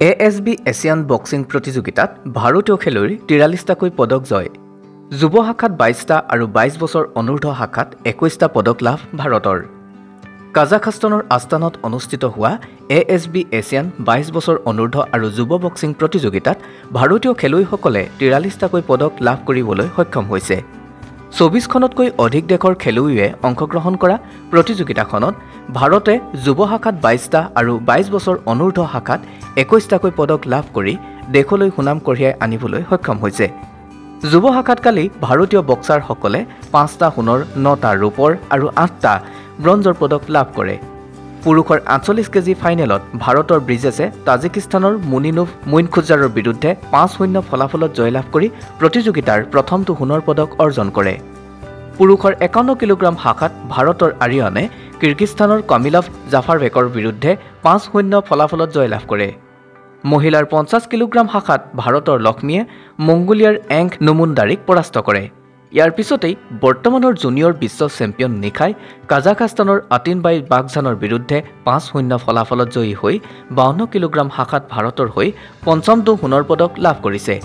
ASB Asian boxing প্ৰতিযোগিতাত ভাৰতীয় খেলুৱৈৰ 43টাকৈ পদক জয়। যুৱ শাখাত 22টা আৰু 22 বছৰ অনূৰ্ধ্ব শাখাত 21টা পদক লাভ ভাৰতৰ। কাজাখস্তানৰ আস্তানাত অনুষ্ঠিত হোৱা ASB এছিয়ান 22 বছৰ অনূৰ্ধ্ব আৰু যুৱ বক্সিং প্ৰতিযোগিতাত ভাৰতীয় খেলুৱৈসকলে 43টাকৈ পদক লাভ কৰিবলৈ সক্ষম হৈছে। 24খনতকৈ অধিক দেশৰ খেলুৱৈয়ে অংশগ্ৰহণ কৰা প্ৰতিযোগিতাখনত ভাৰতে যুৱ শাখাত 22টা আৰু 22 বছৰ অনূৰ্ধ্ব শাখাত 21টাকৈ পদক লাভ কৰি দেশলৈ সুনাম কঢ়িয়াই আনিবলৈ সক্ষম হৈছে। যুৱ শাখাত কালি ভাৰতীয় বক্সাৰসকলে 5টা সোণৰ, 9টা ৰূপৰ আৰু 8টা ব্ৰঞ্জৰ পদক লাভ কৰে। পুৰুষৰ 48 কেজি ফাইনেলত ভাৰতৰ ব্ৰিজেছে তাজিকিস্তানৰ মুনিনুভ মুইনখুজাৰৰ বিৰুদ্ধে 5-0 ফলাফলত জয়লাভ কৰি প্ৰতিযোগিতাৰ প্ৰথমটো সোণৰ পদক অৰ্জন কৰে। পুৰুষৰ 51 কিলোগ্ৰাম শাখাত ভাৰতৰ আৰিয়ানে কিৰ্গিস্তানৰ কামিলভ জাফাৰবেকৰ বিৰুদ্ধে 5-0 ফলাফলত জয়লাভ কৰে। মহিলাৰ 50 কিলোগ্ৰাম শাখাত ভাৰতৰ লক্ষ্মীয়ে মংগোলিয়াৰ এংক নুমুনদাৰিক পৰাস্ত কৰে। ইয়াৰ পিছতেই বৰ্তমানৰ জুনিয়ৰ বিশ্ব চেম্পিয়ন নিখাই কাজাখস্তানৰ আটিনবাই বাগজানৰ বিৰুদ্ধে 5-0 ফলাফলত জয়ী হৈ 52 কিলোগ্ৰাম শাখাত ভাৰতৰ হৈ পঞ্চমটো সোণৰ পদক লাভ কৰিছে।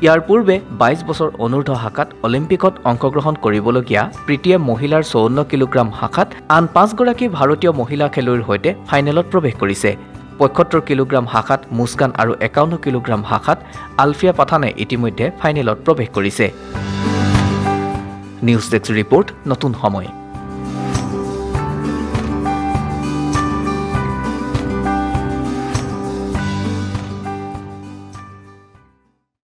ইয়াৰ পূৰ্বে 22 বছৰ অনূৰ্ধ্ব শাখাত অলিম্পিকত অংশগ্ৰহণ কৰিবলগীয়া প্ৰীতিয়ে মহিলাৰ 54 কিলোগ্ৰাম শাখাত আন 5গৰাকী ভাৰতীয় মহিলা খেলুৱৈৰ সৈতে ফাইনেলত প্ৰৱেশ কৰিছে। 75 কিলোগ্ৰাম শাখাত মুস্কান আৰু 51 কিলোগ্ৰাম শাখাত আলফিয়া পাঠানে ইতিমধ্যে ফাইনেলত প্ৰৱেশ কৰিছে। নিউজ ডেস্ক ৰিপৰ্ট, নতুন সময়।